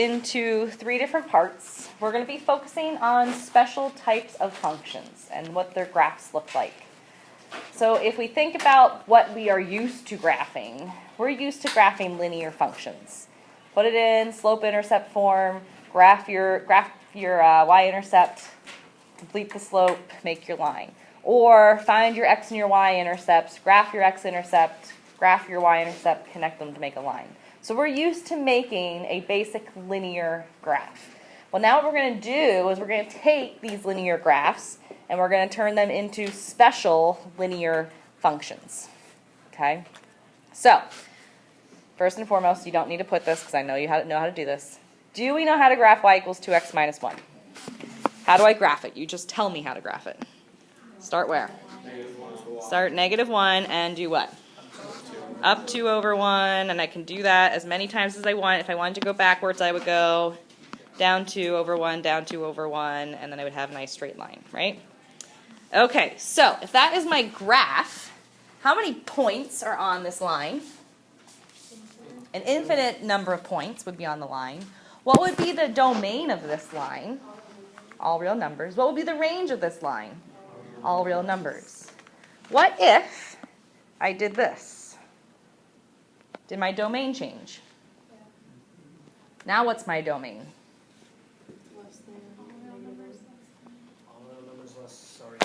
into 3 different parts. We're going to be focusing on special types of functions and what their graphs look like. So if we think about what we are used to graphing, we're used to graphing linear functions. Put it in slope-intercept form, graph your y-intercept, complete the slope, make your line. Or find your x and your y-intercepts, graph your x-intercept, graph your y-intercept, connect them to make a line. So we're used to making a basic linear graph. Well, now what we're going to do is we're going to take these linear graphs and we're going to turn them into special linear functions. Okay? So, first and foremost, you don't need to put this because I know you know how to do this. Do we know how to graph y equals 2x minus 1? How do I graph it? You just tell me how to graph it. Start where? Start -1 and do what? Up 2 over 1, and I can do that as many times as I want. If I wanted to go backwards, I would go down 2 over 1, down 2 over 1, and then I would have a nice straight line, right? Okay, so if that is my graph, how many points are on this line? An infinite number of points would be on the line. What would be the domain of this line? All real numbers. What would be the range of this line? All real numbers. What if I did this? Did my domain change? Now what's my domain? Less than all real numbers less, sorry,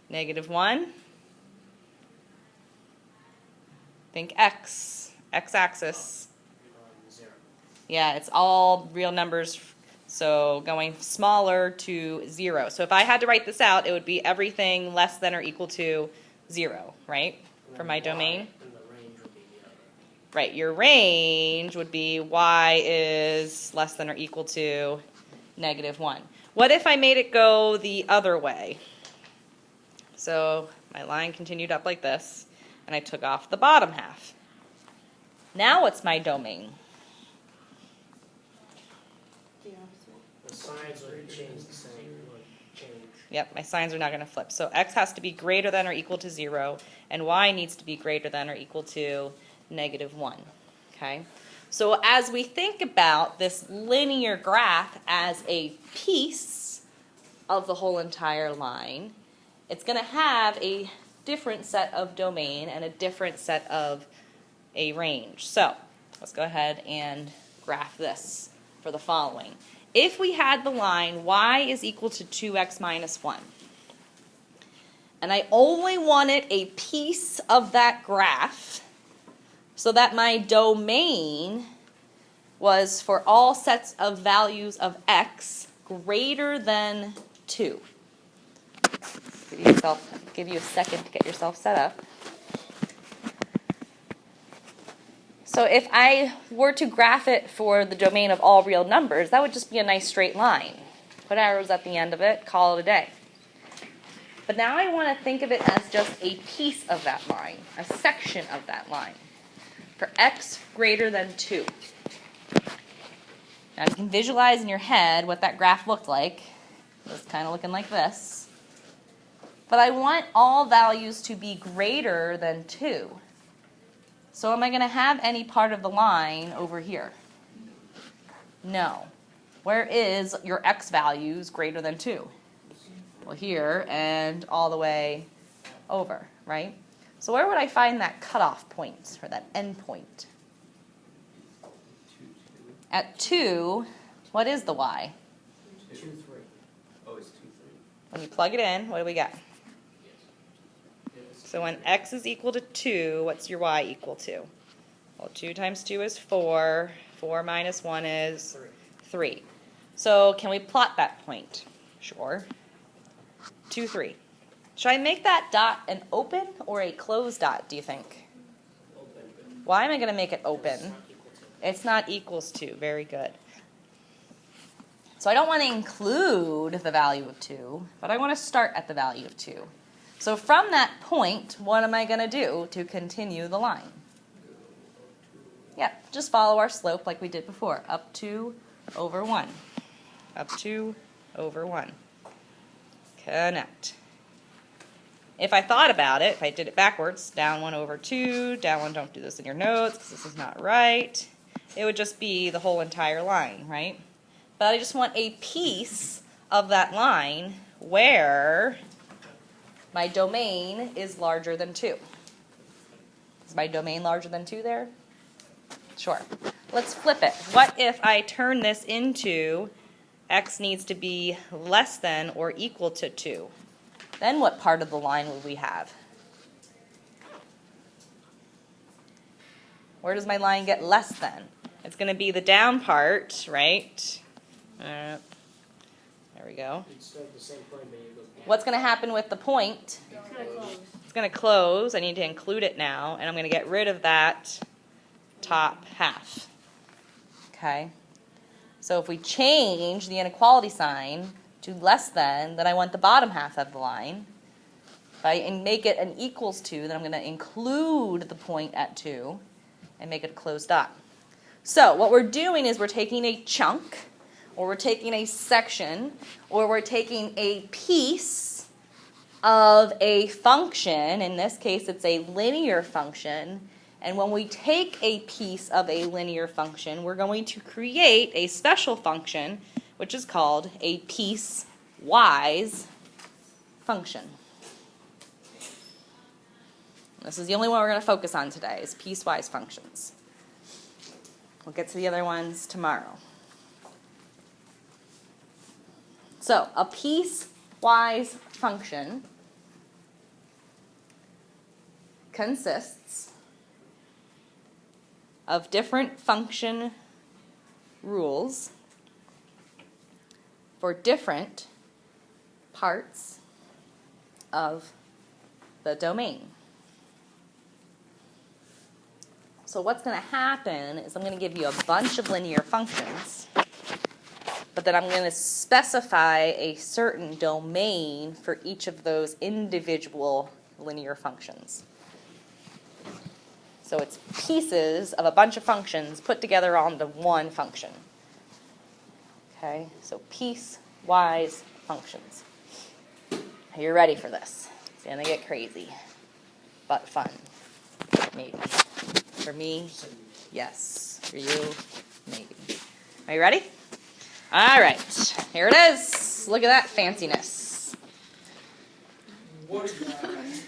-1. Think x. X-axis. 0. Yeah, it's all real numbers, so going smaller to 0. So if I had to write this out, it would be everything less than or equal to 0, right? For my domain. And the range would be the other. Right, your range would be y is less than or equal to -1. What if I made it go the other way? So my line continued up like this, and I took off the bottom half. Now what's my domain? the opposite. The signs would change the same, would change. Yep, my signs are not going to flip. So x has to be greater than or equal to 0, and y needs to be greater than or equal to -1. Okay? So as we think about this linear graph as a piece of the whole entire line, it's going to have a different set of domain and a different set of a range. So let's go ahead and graph this for the following. If we had the line y is equal to 2x minus 1, and I only wanted a piece of that graph so that my domain was for all sets of values of x greater than 2. Give you a second to get yourself set up. So if I were to graph it for the domain of all real numbers, that would just be a nice straight line. Put arrows at the end of it, call it a day. But now I want to think of it as just a piece of that line, a section of that line, for x greater than 2. Now you can visualize in your head what that graph looked like. It was kind of looking like this. But I want all values to be greater than 2. So am I going to have any part of the line over here? No. Where is your x values greater than 2? Well, here and all the way over, right? So where would I find that cutoff point or that end point? At 2, what is the y? 2, 3. Oh, it's 2, 3. When you plug it in, what do we get? Yes. So when x is equal to 2, what's your y equal to? Well, 2 times 2 is 4. 4 minus 1 is 3. So can we plot that point? Sure. 2, 3. Should I make that dot an open or a closed dot, do you think? Open. Why am I going to make it open? It's not equal to. It's not equals to. Very good. So I don't want to include the value of 2, but I want to start at the value of 2. So from that point, what am I going to do to continue the line? Yep, just follow our slope like we did before. Up 2 over 1. Up 2 over 1. Connect. If I thought about it, if I did it backwards, down 1 over 2, down 1, don't do this in your notes because this is not right. it would just be the whole entire line, right? But I just want a piece of that line where my domain is larger than 2. Is my domain larger than 2 there? Sure. Let's flip it. What if I turn this into x needs to be less than or equal to 2? Then what part of the line would we have? Where does my line get less than? It's going to be the down part, right? There we go. You'd start at the same point, but you go down. What's going to happen with the point? It's gonna close. It's going to close. I need to include it now, and I'm going to get rid of that top half. Okay? So if we change the inequality sign to less than, then I want the bottom half of the line. If I make it an equals to, then I'm going to include the point at 2 and make it a closed dot. So what we're doing is we're taking a chunk, or we're taking a section, or we're taking a piece of a function. In this case, it's a linear function. And when we take a piece of a linear function, we're going to create a special function, which is called a piecewise function. This is the only one we're going to focus on today, is piecewise functions. We'll get to the other ones tomorrow. So, a piecewise function consists of different function rules for different parts of the domain. So what's going to happen is I'm going to give you a bunch of linear functions, but then I'm going to specify a certain domain for each of those individual linear functions. So it's pieces of a bunch of functions put together onto one function. Okay, so piecewise functions. Are you ready for this? It's going to get crazy, but fun, maybe. For me, yes. For you, maybe. Are you ready? All right, here it is. Look at that fanciness. What is that?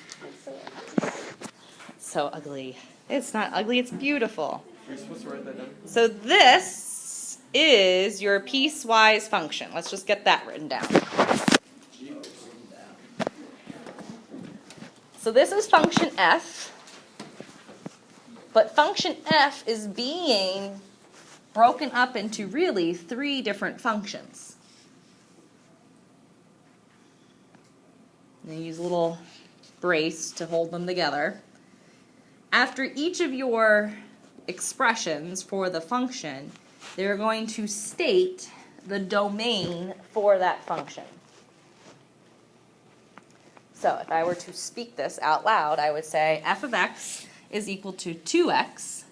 It's so ugly. It's not ugly, it's beautiful. You're supposed to write that down. So this is your piecewise function. Let's just get that written down. So this is function f. But function f is being broken up into really 3 different functions. And you use a little brace to hold them together. After each of your expressions for the function, they're going to state the domain for that function. So if I were to speak this out loud, I would say f of x is equal to 2x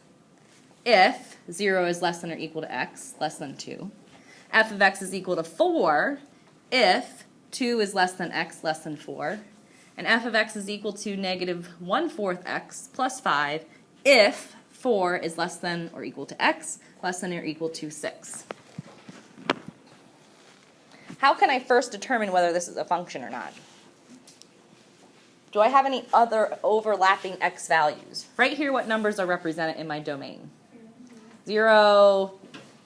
if 0 is less than or equal to x, less than 2. F of x is equal to 4 if 2 is less than x, less than 4. And f of x is equal to negative 1/4 x plus 5 if 4 is less than or equal to x, less than or equal to 6. How can I first determine whether this is a function or not? Do I have any other overlapping x values? Right here, what numbers are represented in my domain? 0,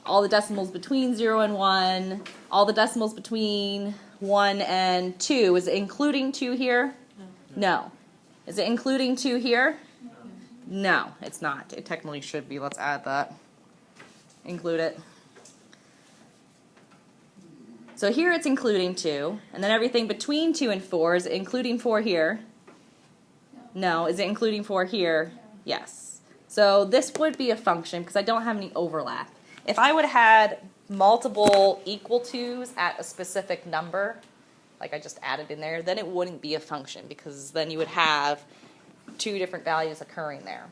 all the decimals between 0 and 1, all the decimals between 1 and 2. Is it including 2 here? No. Is it including 2 here? No, it's not. It technically should be. Let's add that. Include it. So here it's including 2, and then everything between 2 and 4, is it including 4 here? No. Is it including 4 here? Yes. So this would be a function because I don't have any overlap. If I would have had multiple equal to's at a specific number, like I just added in there, then it wouldn't be a function because then you would have 2 different values occurring there.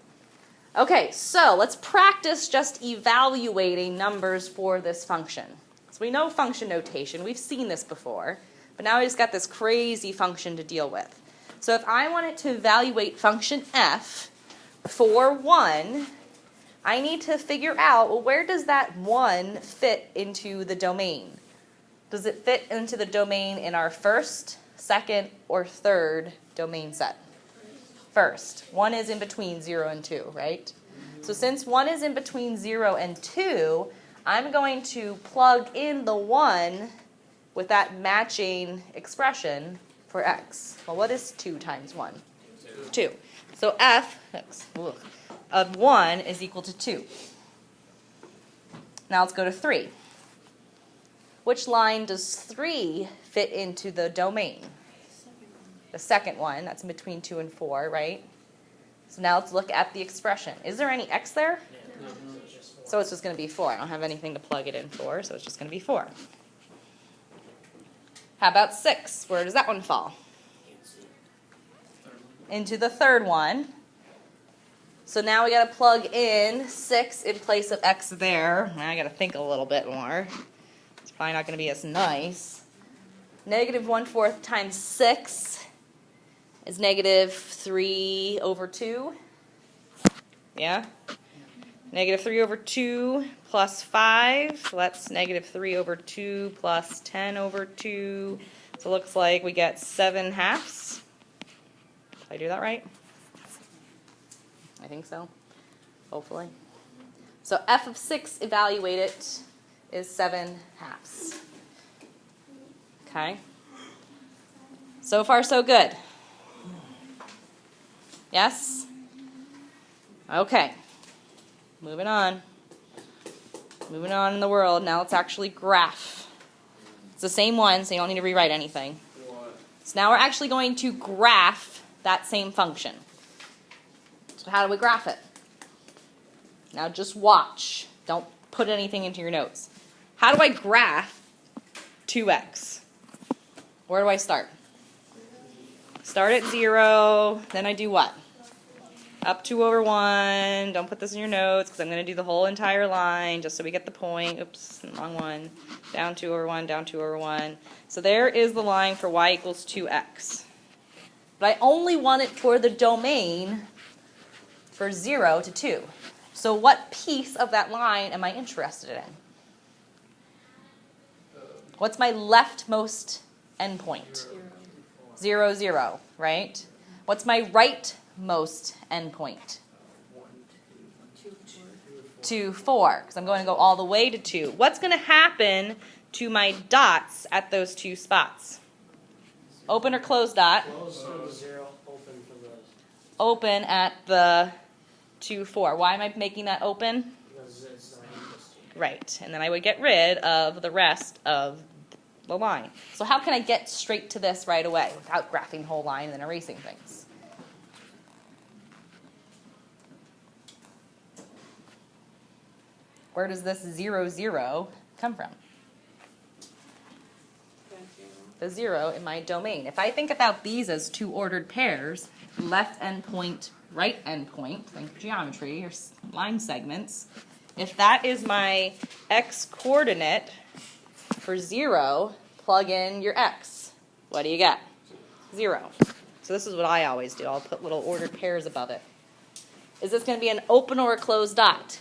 Okay, so let's practice just evaluating numbers for this function. So we know function notation. We've seen this before, but now we just got this crazy function to deal with. So if I wanted to evaluate function f for 1, I need to figure out, well, where does that 1 fit into the domain? Does it fit into the domain in our first, second, or third domain set? First. 1 is in between 0 and 2, right? So since 1 is in between 0 and 2, I'm going to plug in the 1 with that matching expression for x. Well, what is 2 times 1? 2. So f of 1 is equal to 2. Now let's go to 3. Which line does 3 fit into the domain? The second one, that's in between 2 and 4, right? So now let's look at the expression. Is there any x there? So it's just going to be 4. I don't have anything to plug it in for, so it's just going to be 4. How about 6? Where does that one fall? Into the third one. So now we got to plug in 6 in place of x there. I got to think a little bit more. It's probably not going to be as nice. Negative 1/4 times 6 is negative 3 over 2. Yeah? Negative 3 over 2 plus 5. That's negative 3 over 2 plus 10 over 2. So it looks like we get 7/2. Did I do that right? I think so. Hopefully. So f of 6 evaluated is 7/2. Okay? So far, so good. Yes? Okay. Moving on. Moving on in the world. Now let's actually graph. It's the same one, so you don't need to rewrite anything. So now we're actually going to graph that same function. So how do we graph it? Now just watch. Don't put anything into your notes. How do I graph 2x? Where do I start? Start at 0, then I do what? Up 2 over 1. Don't put this in your notes because I'm going to do the whole entire line just so we get the point. Oops, wrong one. Down 2 over 1, down 2 over 1. So there is the line for y equals 2x. But I only want it for the domain for 0 to 2. So what piece of that line am I interested in? What's my leftmost endpoint? 0, 0, right? What's my rightmost endpoint? 2, 4, because I'm going to go all the way to 2. What's going to happen to my dots at those 2 spots? Open or close dot? Close for the 0, open for the... Open at the 2, 4. Why am I making that open? Because it's not equals to. Right, and then I would get rid of the rest of the line. So how can I get straight to this right away without graphing the whole line and then erasing things? Where does this 0, 0 come from? The 0 in my domain. If I think about these as 2 ordered pairs, left endpoint, right endpoint, think geometry or line segments, if that is my x coordinate for 0, plug in your x. What do you get? 0. So this is what I always do. I'll put little ordered pairs above it. Is this going to be an open or a closed dot?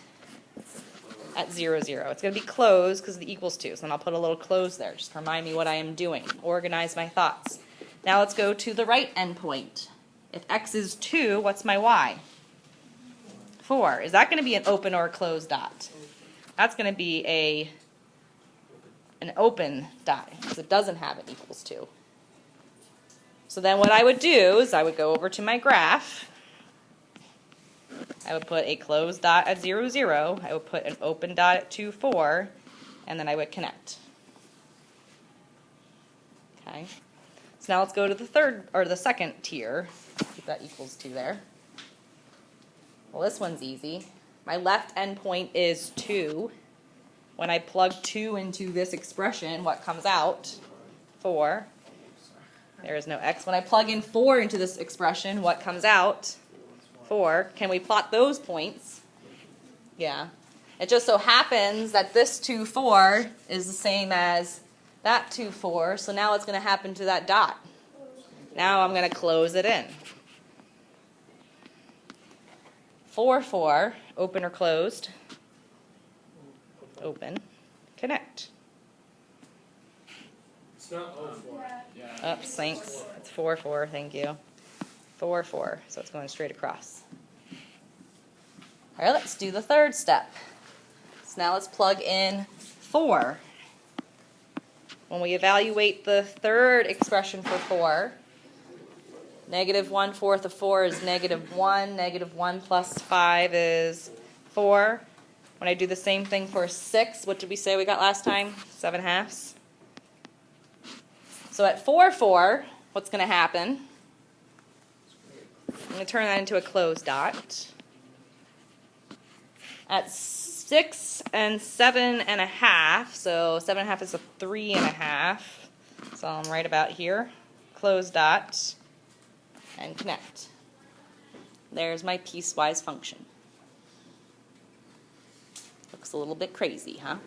At 0, 0. It's going to be closed because the equals 2. So then I'll put a little close there. Just remind me what I am doing. Organize my thoughts. Now let's go to the right endpoint. If x is 2, what's my y? 4. Is that going to be an open or a closed dot? That's going to be an open dot because it doesn't have an equals 2. So then what I would do is I would go over to my graph. I would put a closed dot at 0, 0. I would put an open dot at 2, 4, and then I would connect. Okay. So now let's go to the third or the second tier. Keep that equals 2 there. Well, this one's easy. My left endpoint is 2. When I plug 2 into this expression, what comes out? 4. There is no x. When I plug in 4 into this expression, what comes out? 4. Can we plot those points? Yeah. It just so happens that this 2, 4 is the same as that 2, 4. So now what's going to happen to that dot? Now I'm going to close it in. 4, 4, open or closed? Open, connect. It's not O4. Yeah. Oops, thanks. It's 4, 4, thank you. 4, 4, so it's going straight across. All right, let's do the third step. So now let's plug in 4. When we evaluate the third expression for 4, negative 1/4 of 4 is negative 1. Negative 1 plus 5 is 4. When I do the same thing for 6, what did we say we got last time? 7/2. So at 4, 4, what's going to happen? I'm going to turn that into a closed dot. At 6 and 7.5, so 7.5 is a 3.5. So I'm right about here. Close dot and connect. There's my piecewise function. Looks a little bit crazy, huh?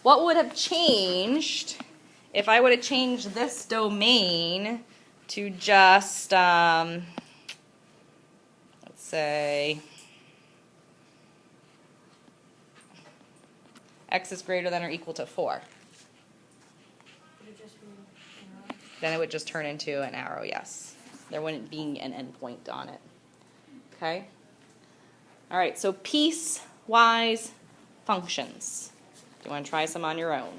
What would have changed if I would have changed this domain to just, let's say, x is greater than or equal to 4. Would it just be an arrow? Then it would just turn into an arrow, yes. There wouldn't be an endpoint on it. Okay? All right, so piecewise functions. Do you want to try some on your own?